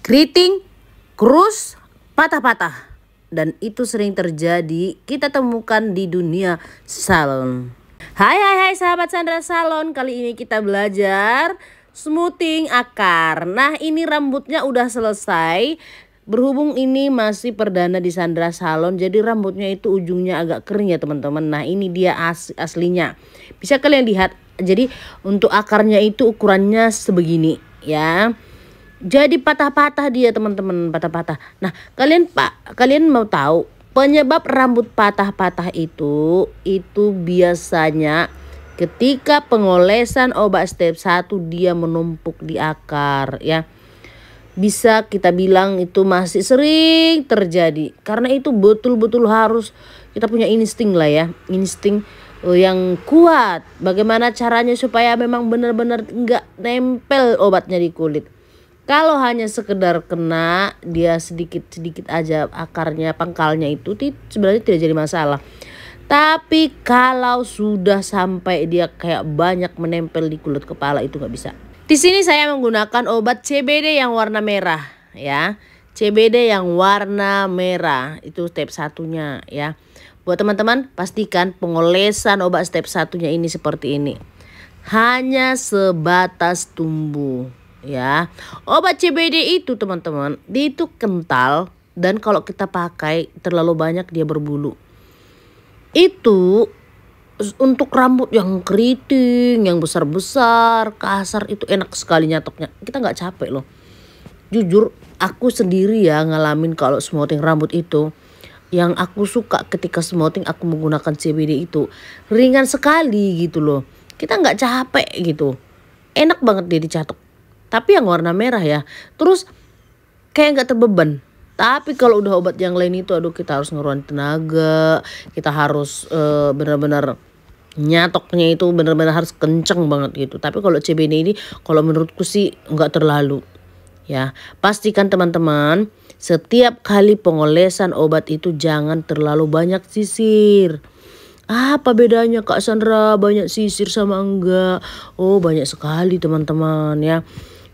keriting, kurus, patah-patah. Dan itu sering terjadi, kita temukan di dunia salon. Hai sahabat Sandra Salon, kali ini kita belajar smoothing akar. Nah, ini rambutnya udah selesai. Berhubung ini masih perdana di Sandra Salon, jadi rambutnya itu ujungnya agak kering ya teman-teman. Nah, ini dia aslinya. Bisa kalian lihat. Jadi untuk akarnya itu ukurannya sebegini ya. Jadi patah-patah dia teman-teman, patah-patah. Nah, kalian mau tahu penyebab rambut patah-patah itu biasanya ketika pengolesan obat step 1 dia menumpuk di akar ya. Bisa kita bilang itu masih sering terjadi. Karena itu betul-betul harus kita punya insting lah ya. Insting yang kuat. Bagaimana caranya supaya memang benar-benar enggak nempel obatnya di kulit. Kalau hanya sekedar kena dia sedikit-sedikit aja akarnya, pangkalnya itu sebenarnya tidak jadi masalah. Tapi kalau sudah sampai dia kayak banyak menempel di kulit kepala itu nggak bisa. Di sini saya menggunakan obat CBD yang warna merah ya. CBD yang warna merah itu step satunya ya. Buat teman-teman pastikan pengolesan obat step satunya ini seperti ini. Hanya sebatas tumbuh. Ya, obat CBD itu teman-teman, dia itu kental dan kalau kita pakai terlalu banyak dia berbulu. Itu untuk rambut yang keriting, yang besar-besar, kasar itu enak sekali nyatoknya. Kita nggak capek loh. Jujur, aku sendiri ya ngalamin kalau smoothing rambut itu. Yang aku suka ketika smoothing aku menggunakan CBD itu ringan sekali gitu loh. Kita nggak capek gitu. Enak banget dia dicatok. Tapi yang warna merah ya. Terus kayak nggak terbeban. Tapi kalau udah obat yang lain itu aduh kita harus ngeluarin tenaga. Kita harus benar-benar nyatoknya itu benar-benar harus kenceng banget gitu. Tapi kalau CBD ini kalau menurutku sih nggak terlalu. Ya, pastikan teman-teman setiap kali pengolesan obat itu jangan terlalu banyak sisir. Apa bedanya Kak Sandra banyak sisir sama enggak? Oh banyak sekali teman-teman ya.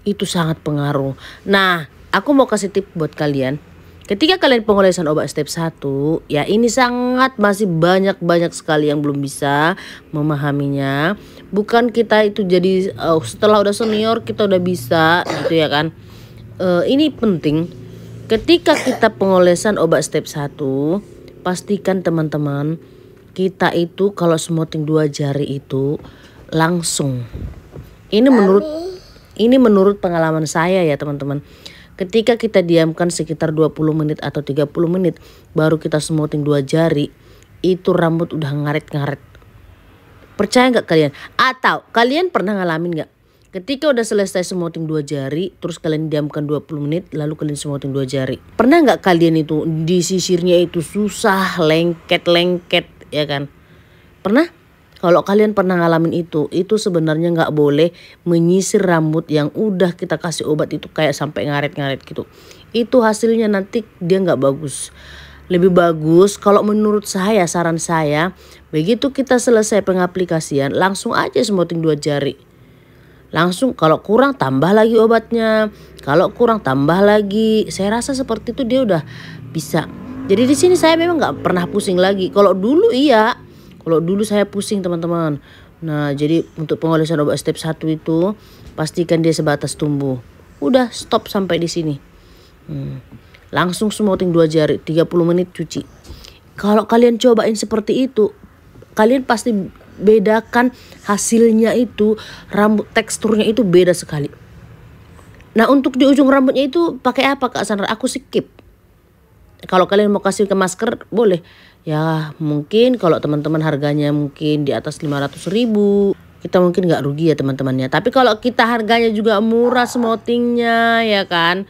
Itu sangat pengaruh. Nah, aku mau kasih tip buat kalian. Ketika kalian pengolesan obat step 1, ya ini sangat masih banyak sekali yang belum bisa memahaminya. Bukan kita itu jadi setelah udah senior kita udah bisa gitu ya kan. Ini penting. Ketika kita pengolesan obat step 1, pastikan teman-teman kita itu kalau smoothing 2 jari itu langsung. Ini menurut pengalaman saya ya teman-teman. Ketika kita diamkan sekitar 20 menit atau 30 menit baru kita smoothing 2 jari, itu rambut udah ngaret-ngaret. Percaya nggak kalian? Atau kalian pernah ngalamin nggak? Ketika udah selesai smoothing 2 jari, terus kalian diamkan 20 menit, lalu kalian smoothing 2 jari. Pernah nggak kalian itu di sisirnya itu susah, lengket ya kan? Pernah? Kalau kalian pernah ngalamin itu sebenarnya nggak boleh menyisir rambut yang udah kita kasih obat itu kayak sampai ngaret-ngaret gitu. Itu hasilnya nanti dia nggak bagus. Lebih bagus kalau menurut saya, saran saya, begitu kita selesai pengaplikasian langsung aja smoothing 2 jari. Langsung kalau kurang tambah lagi obatnya, kalau kurang tambah lagi. Saya rasa seperti itu dia udah bisa. Jadi di sini saya memang nggak pernah pusing lagi. Kalau dulu iya. Kalau dulu saya pusing teman-teman. Nah jadi untuk pengolesan obat step 1 itu pastikan dia sebatas tumbuh. Udah stop sampai di sini. Langsung smoothing 2 jari 30 menit cuci. Kalau kalian cobain seperti itu, kalian pasti bedakan hasilnya itu rambut teksturnya itu beda sekali. Nah untuk di ujung rambutnya itu pakai apa Kak Sandra? Aku skip. Kalau kalian mau kasih ke masker boleh. Ya mungkin kalau teman-teman harganya mungkin di atas 500.000 kita mungkin nggak rugi ya teman-temannya. Tapi kalau kita harganya juga murah smoothingnya ya kan,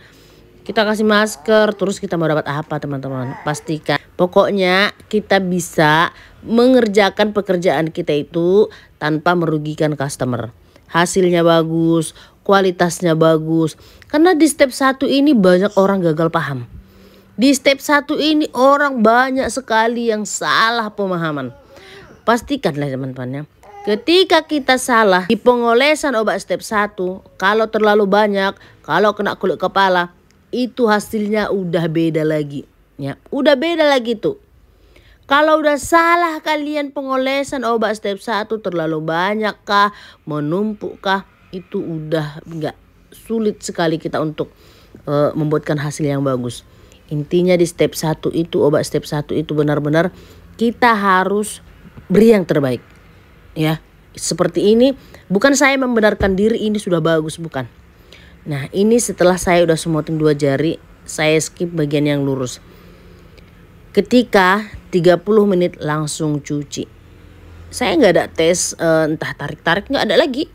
kita kasih masker terus kita mau dapat apa teman-teman? Pastikan pokoknya kita bisa mengerjakan pekerjaan kita itu tanpa merugikan customer. Hasilnya bagus, kualitasnya bagus. Karena di step 1 ini banyak orang gagal paham. Di step 1 ini orang banyak sekali yang salah pemahaman. Pastikanlah teman-teman ya. Ketika kita salah di pengolesan obat step 1, kalau terlalu banyak, kalau kena kulit kepala, itu hasilnya udah beda lagi. Ya, udah beda lagi tuh. Kalau udah salah kalian pengolesan obat step 1 terlalu banyak kah, menumpuk kah, itu udah nggak, sulit sekali kita untuk membuatkan hasil yang bagus. Intinya di step 1 itu, obat step 1 itu benar-benar kita harus beri yang terbaik. Ya, seperti ini, bukan saya membenarkan diri ini sudah bagus, bukan. Nah, ini setelah saya udah smoothing 2 jari, saya skip bagian yang lurus. Ketika 30 menit langsung cuci. Saya nggak ada tes entah tarik-tarik, nggak ada lagi.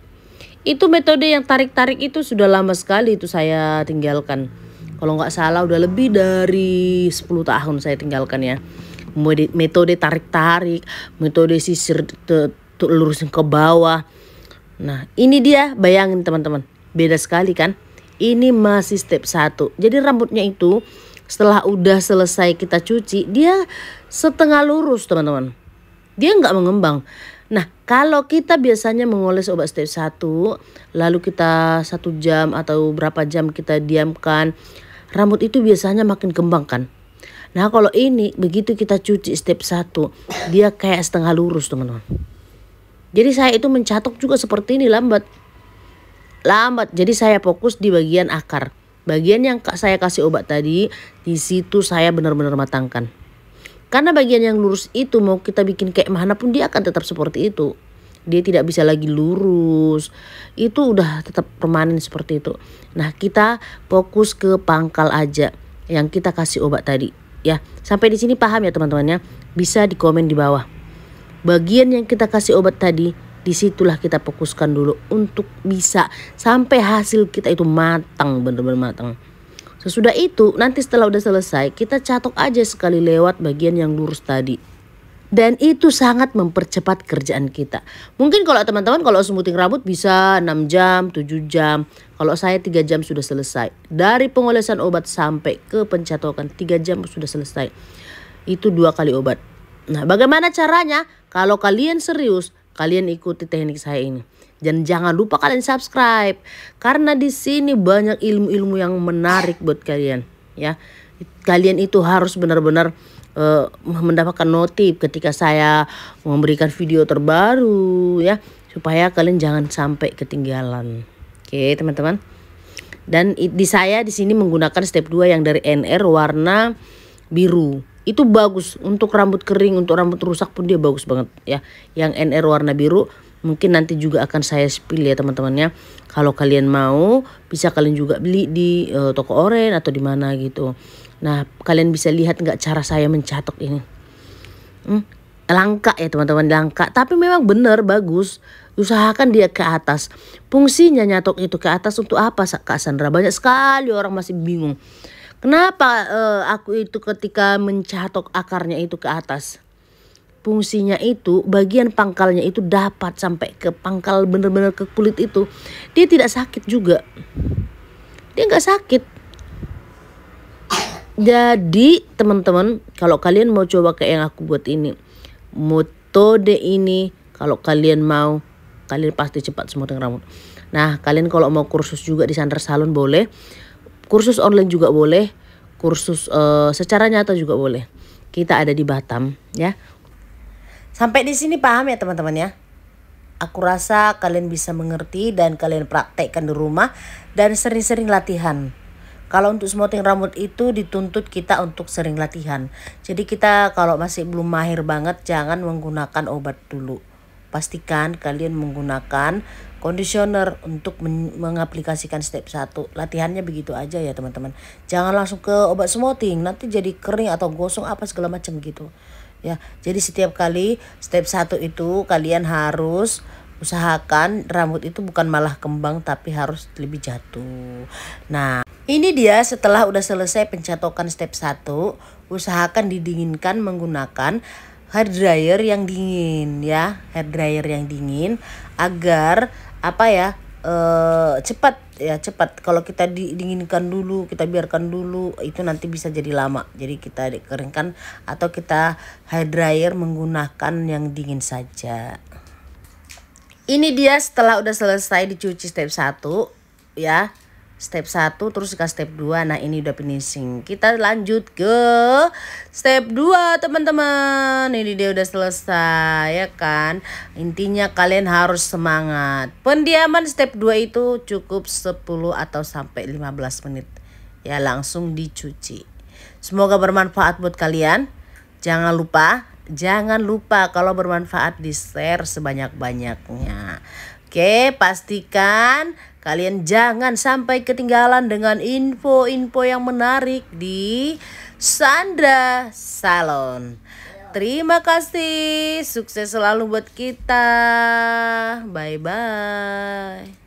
Itu metode yang tarik-tarik itu sudah lama sekali itu saya tinggalkan. Kalau nggak salah udah lebih dari 10 tahun saya tinggalkan ya. Metode tarik-tarik, metode sisir lurusin ke bawah. Nah, ini dia, bayangin teman-teman. Beda sekali kan? Ini masih step 1. Jadi rambutnya itu setelah udah selesai kita cuci, dia setengah lurus teman-teman. Dia nggak mengembang. Nah, kalau kita biasanya mengoles obat step 1, lalu kita 1 jam atau berapa jam kita diamkan, rambut itu biasanya makin kembang kan. Nah, kalau ini begitu kita cuci step 1, dia kayak setengah lurus teman-teman. Jadi saya itu mencatok juga seperti ini, lambat. Jadi saya fokus di bagian akar. Bagian yang saya kasih obat tadi, di situ saya benar-benar matangkan. Karena bagian yang lurus itu mau kita bikin kayak mana pun dia akan tetap seperti itu. Dia tidak bisa lagi lurus. Itu udah tetap permanen seperti itu. Nah, kita fokus ke pangkal aja yang kita kasih obat tadi. Ya, sampai di sini paham ya teman-teman ya? Bisa di komen di bawah. Bagian yang kita kasih obat tadi, disitulah kita fokuskan dulu untuk bisa sampai hasil kita itu matang, benar-benar matang. Sesudah itu nanti setelah udah selesai kita catok aja sekali lewat bagian yang lurus tadi. Dan itu sangat mempercepat kerjaan kita. Mungkin kalau teman-teman kalau smoothing rambut bisa 6 jam, 7 jam. Kalau saya 3 jam sudah selesai. Dari pengolesan obat sampai ke pencatokan 3 jam sudah selesai. Itu 2 kali obat. Nah, bagaimana caranya? Kalau kalian serius, kalian ikuti teknik saya ini. Dan jangan lupa kalian subscribe. Karena di sini banyak ilmu-ilmu yang menarik buat kalian. Ya, kalian itu harus benar-benar mendapatkan notif ketika saya memberikan video terbaru ya. Supaya kalian jangan sampai ketinggalan. Oke teman-teman. Dan di saya di sini menggunakan step 2 yang dari NR warna biru. Itu bagus untuk rambut kering, untuk rambut rusak pun dia bagus banget ya. Yang NR warna biru mungkin nanti juga akan saya spill ya teman-teman ya. Kalau kalian mau bisa kalian juga beli di toko oren atau di mana gitu. Nah, kalian bisa lihat nggak cara saya mencatok ini. Langka ya teman-teman, langka. Tapi memang benar bagus. Usahakan dia ke atas. Fungsinya nyatok itu ke atas untuk apa Kak Sandra? Banyak sekali orang masih bingung. Kenapa aku itu ketika mencatok akarnya itu ke atas? Fungsinya itu bagian pangkalnya itu dapat sampai ke pangkal benar-benar ke kulit itu. Dia tidak sakit juga. Dia nggak sakit. Jadi teman-teman kalau kalian mau coba kayak yang aku buat ini. Metode ini kalau kalian mau, kalian pasti cepat smoothing rambut. Nah kalian kalau mau kursus juga di Sandra Salon boleh. Kursus online juga boleh, kursus secara nyata juga boleh. Kita ada di Batam ya. Sampai di sini paham ya teman-teman ya. Aku rasa kalian bisa mengerti dan kalian praktekkan di rumah dan sering-sering latihan. Kalau untuk smoothing rambut itu dituntut kita untuk sering latihan. Jadi kita kalau masih belum mahir banget jangan menggunakan obat dulu. Pastikan kalian menggunakan conditioner untuk mengaplikasikan step 1. Latihannya begitu aja ya teman-teman. Jangan langsung ke obat smoothing, nanti jadi kering atau gosong apa segala macam gitu. Ya, jadi setiap kali step 1 itu kalian harus usahakan rambut itu bukan malah kembang tapi harus lebih jatuh. Nah, ini dia setelah udah selesai pencatokan step 1, usahakan didinginkan menggunakan hair dryer yang dingin ya, hair dryer yang dingin agar apa ya cepat. Kalau kita dinginkan dulu, kita biarkan dulu, itu nanti bisa jadi lama. Jadi kita dikeringkan atau kita hair dryer menggunakan yang dingin saja. Ini dia setelah udah selesai dicuci step 1 ya. step 1 terus ke step 2. Nah ini udah finishing. Kita lanjut ke step 2 teman-teman. Ini dia udah selesai ya kan. Intinya kalian harus semangat. Pendiaman step 2 itu cukup 10 atau sampai 15 menit. Ya langsung dicuci. Semoga bermanfaat buat kalian. Jangan lupa kalau bermanfaat di-share sebanyak-banyaknya. Oke, pastikan kalian jangan sampai ketinggalan dengan info-info yang menarik di Sandra Salon. Terima kasih, sukses selalu buat kita. Bye-bye.